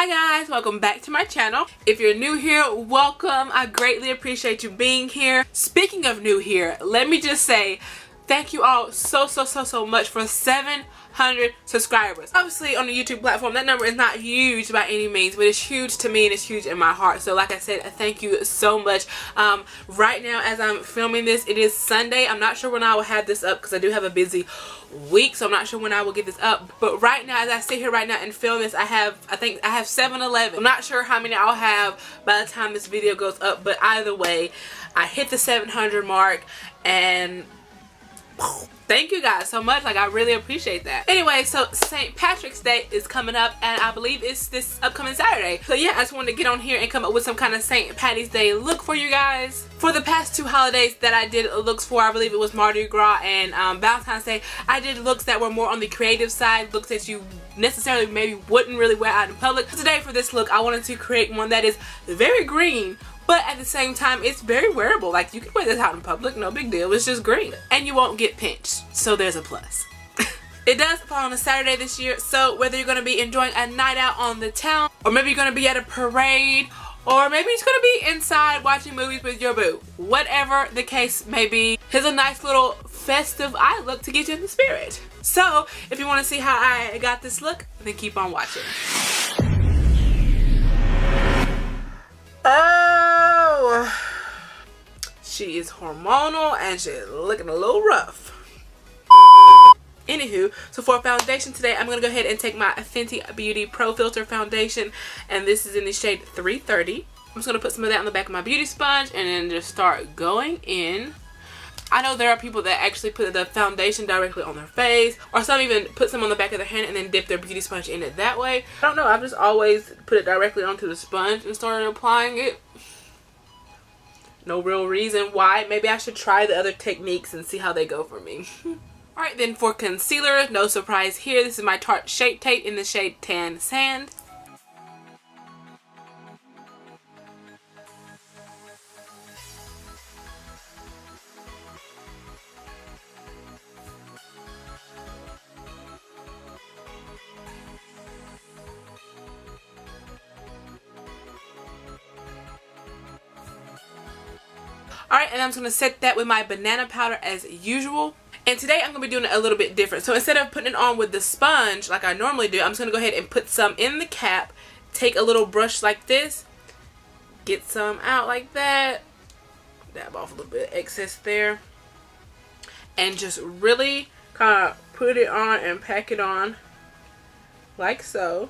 Hi guys, welcome back to my channel. If you're new here, welcome. I greatly appreciate you being here. Speaking of new here, let me just say thank you all so much for 700 subscribers. Obviously on the YouTube platform that number is not huge by any means, but it's huge to me and it's huge in my heart. So like I said, thank you so much. Right now as I'm filming this, it is Sunday. I'm not sure when I will have this up because I do have a busy week, so I'm not sure when I will get this up. But right now as I sit here right now and film this, I think I have 711. I'm not sure how many I'll have by the time this video goes up, but either way I hit the 700 mark and thank you guys so much. Like, I really appreciate that. Anyway, so St. Patrick's Day is coming up and I believe it's this upcoming Saturday. So yeah, I just wanted to get on here and come up with some kind of St. Patty's Day look for you guys. For the past two holidays that I did looks for, I believe it was Mardi Gras and Valentine's Day, I did looks that were more on the creative side, looks that you necessarily maybe wouldn't really wear out in public. Today for this look, I wanted to create one that is very green, but at the same time, it's very wearable. Like, you can wear this out in public, no big deal. It's just green. And you won't get pinched. So there's a plus. It does fall on a Saturday this year, so whether you're going to be enjoying a night out on the town, or maybe you're going to be at a parade, or maybe you're going to be inside watching movies with your boo. Whatever the case may be, here's a nice little festive eye look to get you in the spirit. So, if you want to see how I got this look, then keep on watching. Oh, she is hormonal and she's looking a little rough. Anywho, so for foundation today, I'm going to go ahead and take my Fenty Beauty Pro Filter foundation, and this is in the shade 330. I'm just going to put some of that on the back of my beauty sponge and then just start going in. I know there are people that actually put the foundation directly on their face, or some even put some on the back of their hand and then dip their beauty sponge in it that way. I don't know, I've just always put it directly onto the sponge and started applying it. No real reason why. Maybe I should try the other techniques and see how they go for me. Alright, then for concealer, no surprise here. This is my Tarte Shape Tape in the shade Tan Sand. Alright, and I'm just going to set that with my banana powder as usual. And today I'm going to be doing it a little bit different. So instead of putting it on with the sponge like I normally do, I'm just going to go ahead and put some in the cap. Take a little brush like this. Get some out like that. Dab off a little bit of excess there. And just really kind of put it on and pack it on like so.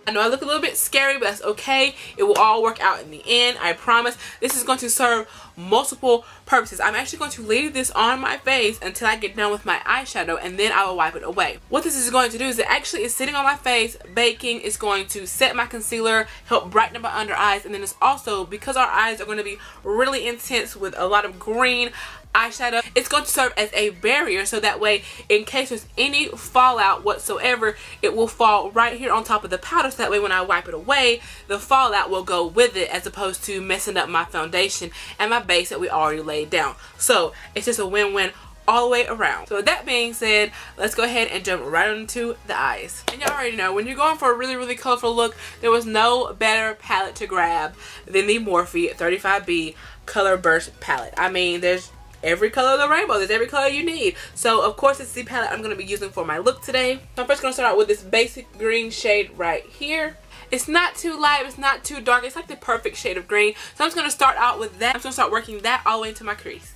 I know I look a little bit scary, but that's okay. It will all work out in the end, I promise. This is going to serve multiple purposes. I'm actually going to leave this on my face until I get done with my eyeshadow, and then I will wipe it away. What this is going to do is it actually is sitting on my face, baking. It's going to set my concealer, help brighten up my under eyes, and then it's also, because our eyes are going to be really intense with a lot of green eyeshadow, it's going to serve as a barrier, so that way in case there's any fallout whatsoever, it will fall right here on top of the powder, so that way when I wipe it away, the fallout will go with it, as opposed to messing up my foundation and my base that we already laid down. So it's just a win-win all the way around. So with that being said, let's go ahead and jump right into the eyes. And you already know, when you're going for a really colorful look, there was no better palette to grab than the Morphe 35B Color Burst palette. I mean, there's every color of the rainbow. There's every color you need. So of course it's the palette I'm going to be using for my look today. So I'm first going to start out with this basic green shade right here. It's not too light, it's not too dark. It's like the perfect shade of green. So I'm just going to start out with that. I'm just going to start working that all the way into my crease.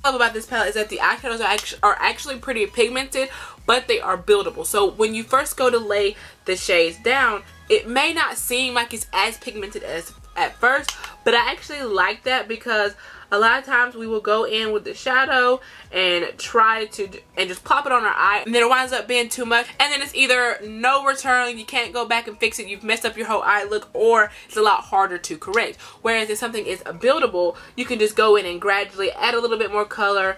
What I love about this palette is that the eyeshadows are actually pretty pigmented, but they are buildable. So when you first go to lay the shades down, it may not seem like it's as pigmented as at first, but I actually like that because a lot of times we will go in with the shadow and try to just pop it on our eye, and then it winds up being too much, and then it's either no return, you can't go back and fix it, you've messed up your whole eye look, or it's a lot harder to correct. Whereas if something is buildable, you can just go in and gradually add a little bit more color,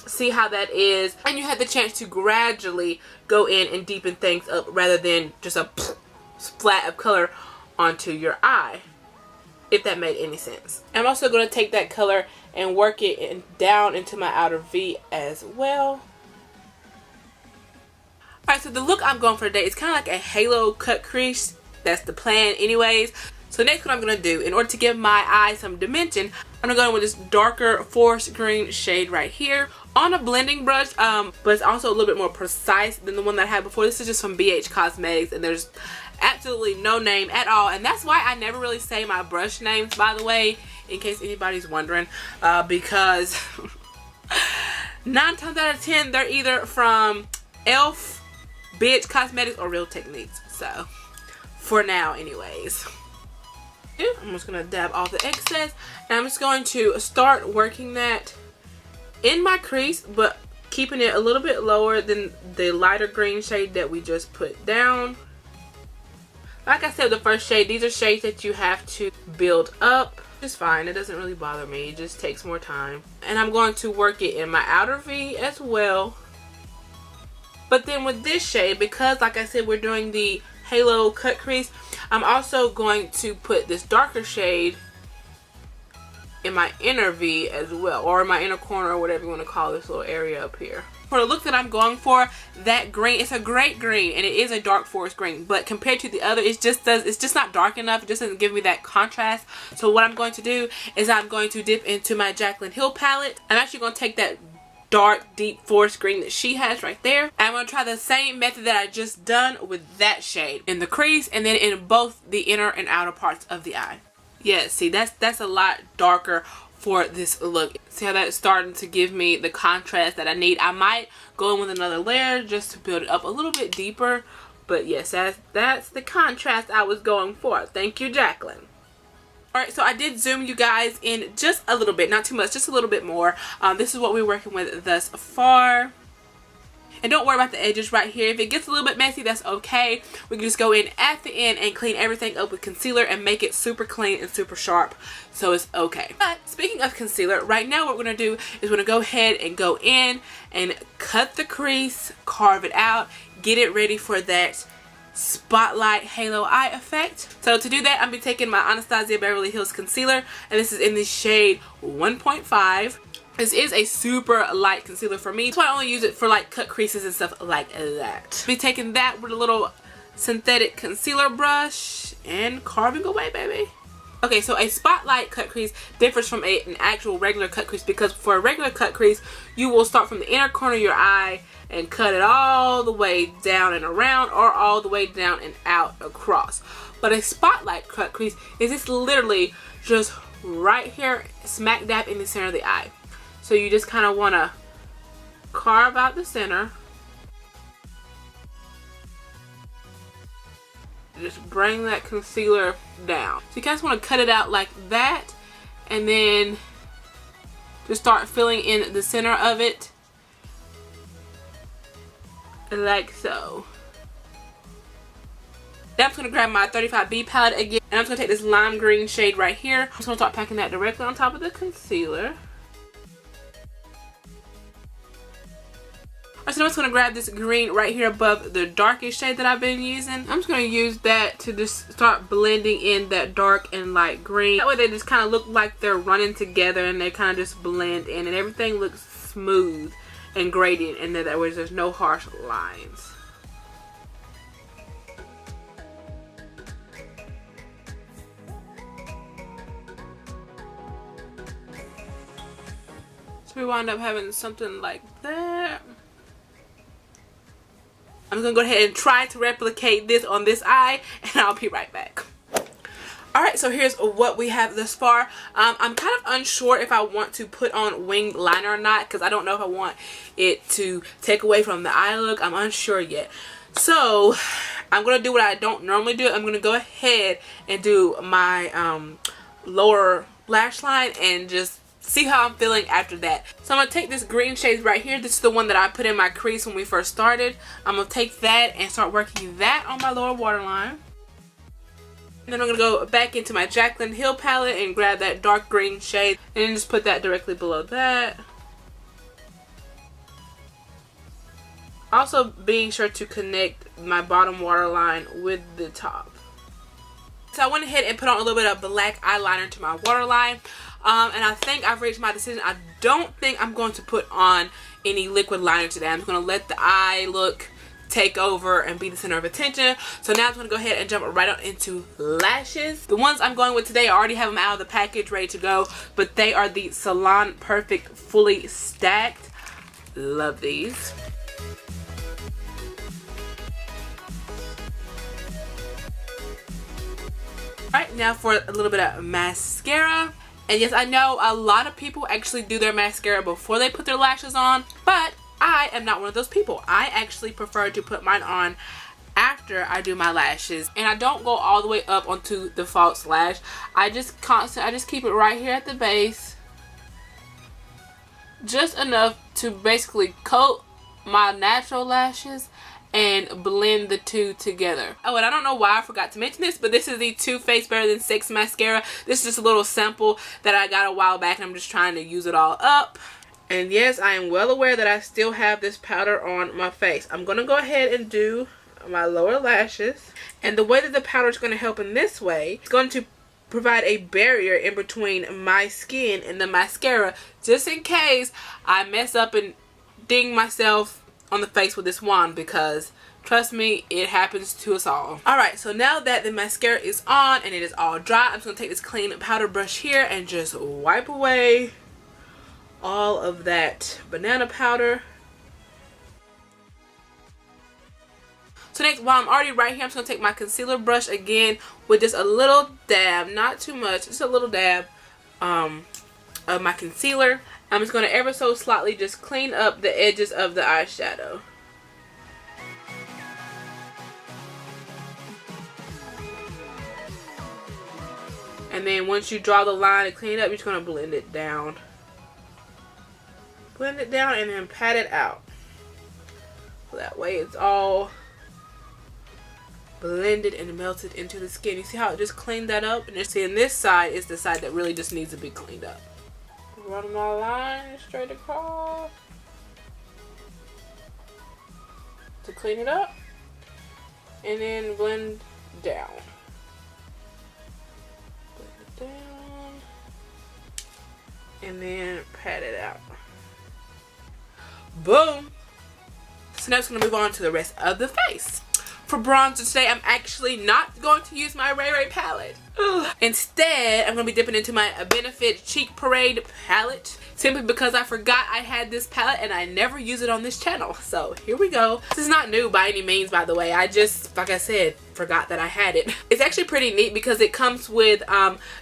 see how that is, and you have the chance to gradually go in and deepen things up rather than just a splat of color onto your eye. if that made any sense. I'm also going to take that color and work it down into my outer V as well. Alright, so the look I'm going for today is kind of like a halo cut crease. That's the plan anyways. So next what I'm going to do, in order to give my eye some dimension, I'm going to go in with this darker forest green shade right here on a blending brush, but it's also a little bit more precise than the one that I had before. This is just from BH Cosmetics, and there's absolutely no name at all, and that's why I never really say my brush names, by the way, in case anybody's wondering, because 9 times out of 10 they're either from ELF, BH Cosmetics, or Real Techniques. So for now anyways, I'm just going to dab off the excess, and I'm just going to start working that in my crease, but keeping it a little bit lower than the lighter green shade that we just put down. Like I said, the first shade, these are shades that you have to build up. It's fine, it doesn't really bother me, it just takes more time. And I'm going to work it in my outer V as well. But then with this shade, because like I said, we're doing the halo cut crease, I'm also going to put this darker shade in my inner V as well, or in my inner corner, or whatever you want to call this little area up here. For the look that I'm going for, that green, it's a great green, and it is a dark forest green, but compared to the other, it's just not dark enough. It just doesn't give me that contrast. So what I'm going to do is I'm going to dip into my Jaclyn Hill palette. I'm actually going to take that dark deep forest green that she has right there, and I'm going to try the same method that I just done with that shade in the crease, and then in both the inner and outer parts of the eye. Yeah, see, that's a lot darker for this look. See how that's starting to give me the contrast that I need. I might go in with another layer just to build it up a little bit deeper, but yes, that's the contrast I was going for. Thank you, Jaclyn. Alright, so I did zoom you guys in just a little bit, not too much, just a little bit more. This is what we're working with thus far. And don't worry about the edges right here. If it gets a little bit messy, that's okay. We can just go in at the end and clean everything up with concealer and make it super clean and super sharp. So it's okay. But speaking of concealer, right now what we're going to do is we're going to go ahead and go in and cut the crease, carve it out, get it ready for that spotlight halo eye effect. So to do that, I'm going to be taking my Anastasia Beverly Hills concealer, and this is in the shade 1.5. This is a super light concealer for me, so I only use it for like cut creases and stuff like that. Be taking that with a little synthetic concealer brush and carving away, baby. Okay, so a spotlight cut crease differs from an actual regular cut crease, because for a regular cut crease, you will start from the inner corner of your eye and cut it all the way down and around, or all the way down and out across. But a spotlight cut crease is just literally just right here, smack dab in the center of the eye. So you just kind of want to carve out the center. Just bring that concealer down. So you kind of want to cut it out like that, and then just start filling in the center of it like so. Then I'm just going to grab my 35B palette again, and I'm just going to take this lime green shade right here. I'm just going to start packing that directly on top of the concealer. So I'm just going to grab this green right here above the darkest shade that I've been using. I'm just going to use that to just start blending in that dark and light green. That way they just kind of look like they're running together, and they kind of just blend in, and everything looks smooth and gradient, and that way there's no harsh lines. So we wound up having something like that. I'm going to go ahead and try to replicate this on this eye, and I'll be right back. Alright, so here's what we have thus far. I'm kind of unsure if I want to put on winged liner or not, because I don't know if I want it to take away from the eye look. I'm unsure yet. So I'm going to do what I don't normally do. I'm going to go ahead and do my lower lash line and just see how I'm feeling after that. So I'm going to take this green shade right here. This is the one that I put in my crease when we first started. I'm going to take that and start working that on my lower waterline. And then I'm going to go back into my Jaclyn Hill palette and grab that dark green shade and then just put that directly below that. Also being sure to connect my bottom waterline with the top. so I went ahead and put on a little bit of black eyeliner to my waterline. And I think I've reached my decision. I don't think I'm going to put on any liquid liner today. I'm just going to let the eye look take over and be the center of attention. So now I'm going to go ahead and jump right on into lashes. The ones I'm going with today, I already have them out of the package ready to go, but they are the Salon Perfect Fully Stacked. Love these. Alright, now for a little bit of mascara. And yes, I know a lot of people actually do their mascara before they put their lashes on, but I am not one of those people. I actually prefer to put mine on after I do my lashes, and I don't go all the way up onto the false lash. I just keep it right here at the base, just enough to basically coat my natural lashes and blend the two together. Oh, and I don't know why I forgot to mention this, but this is the Too Faced Better Than Sex mascara. This is just a little sample that I got a while back, and I'm just trying to use it all up. And yes, I am well aware that I still have this powder on my face. I'm going to go ahead and do my lower lashes. And the way that the powder is going to help in this way, it's going to provide a barrier in between my skin and the mascara, just in case I mess up and ding myself on the face with this wand, because trust me, it happens to us all. Alright, so now that the mascara is on and it is all dry, I'm just going to take this clean powder brush here and just wipe away all of that banana powder. So next, while I'm already right here, I'm just going to take my concealer brush again with just a little dab, not too much, just a little dab of my concealer. I'm just going to ever so slightly just clean up the edges of the eyeshadow. And then once you draw the line and clean it up, you're just going to blend it down. Blend it down and then pat it out. So that way it's all blended and melted into the skin. You see how it just cleaned that up? And you see, in this side is the side that really just needs to be cleaned up. Run my line straight across to clean it up, and then blend down. Blend it down, and then pat it out. Boom! So now it's going to move on to the rest of the face. For bronzer today, I'm actually not going to use my Ray Ray palette. Ugh. Instead, I'm going to be dipping into my Benefit Cheek Parade palette, simply because I forgot I had this palette and I never use it on this channel. So here we go. This is not new by any means, by the way. I just, like I said, forgot that I had it. It's actually pretty neat because it comes with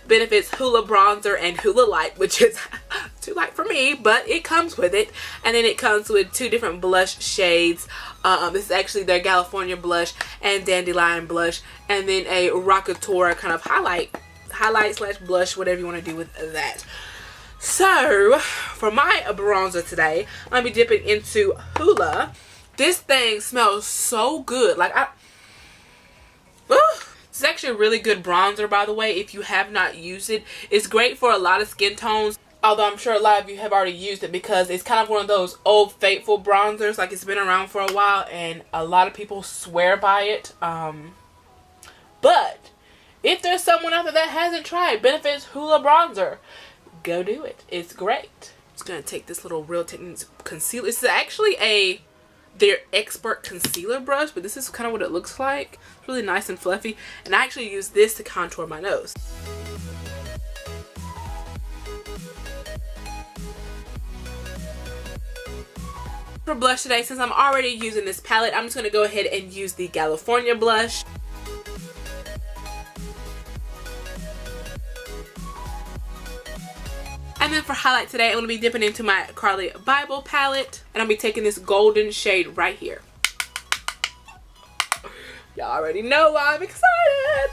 Benefit's Hoola Bronzer and Hoola Light, which is too light for me, but it comes with it. And then it comes with 2 different blush shades. This is actually their California blush and Dandelion blush, and then a Rockatora kind of highlight slash blush, whatever you want to do with that. So for my bronzer today, I'm gonna be dipping into Hoola. This thing smells so good. Like it's actually a really good bronzer, by the way. If you have not used it, it's great for a lot of skin tones. Although I'm sure a lot of you have already used it, because it's kind of one of those old faithful bronzers. Like, it's been around for a while and a lot of people swear by it. But if there's someone out there that hasn't tried Benefit's Hoola Bronzer, go do it. It's great. Just gonna take this little Real Techniques concealer. This is actually their expert concealer brush, but this is kind of what it looks like. It's really nice and fluffy, and I actually use this to contour my nose. For blush today, since I'm already using this palette, I'm just going to go ahead and use the California blush. And then for highlight today, I'm going to be dipping into my Carli Bybel palette, and I'll be taking this golden shade right here. Y'all already know why I'm excited.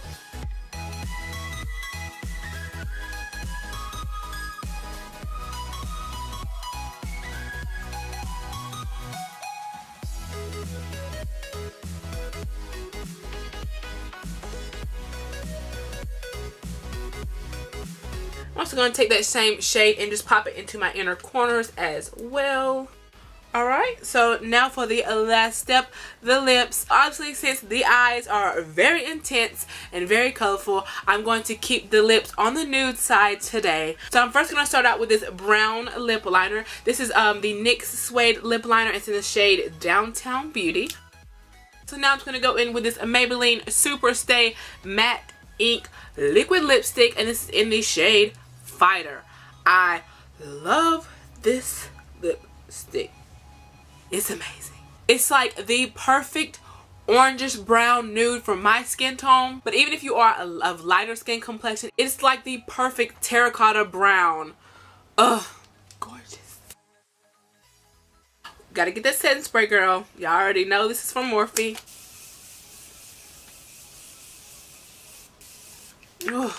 I'm also going to take that same shade and just pop it into my inner corners as well. Alright, so now for the last step, the lips. Obviously, since the eyes are very intense and very colorful, I'm going to keep the lips on the nude side today. So I'm first going to start out with this brown lip liner. This is the NYX Suede lip liner. It's in the shade Downtown Beauty. So now I'm just going to go in with this Maybelline Superstay Matte Ink Liquid Lipstick, and this is in the shade Fighter. I love this lipstick. It's amazing. It's like the perfect orangish brown nude for my skin tone. But even if you are of lighter skin complexion, it's like the perfect terracotta brown. Ugh, gorgeous. Gotta get that setting spray, girl. Y'all already know this is from Morphe. Ugh.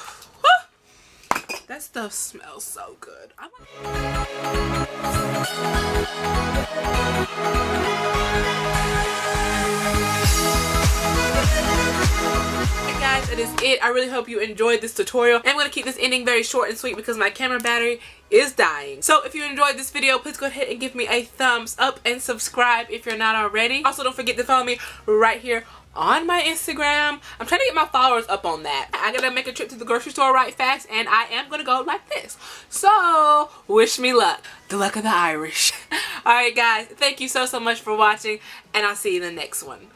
That stuff smells so good. Guys, that is it. I really hope you enjoyed this tutorial. I'm going to keep this ending very short and sweet because my camera battery is dying. So if you enjoyed this video, please go ahead and give me a thumbs up and subscribe if you're not already. Also, don't forget to follow me right here on my Instagram. I'm trying to get my followers up on that. I gotta make a trip to the grocery store right fast, and I am gonna go like this. So wish me luck. The luck of the Irish. Alright guys, thank you so much for watching, and I'll see you in the next one.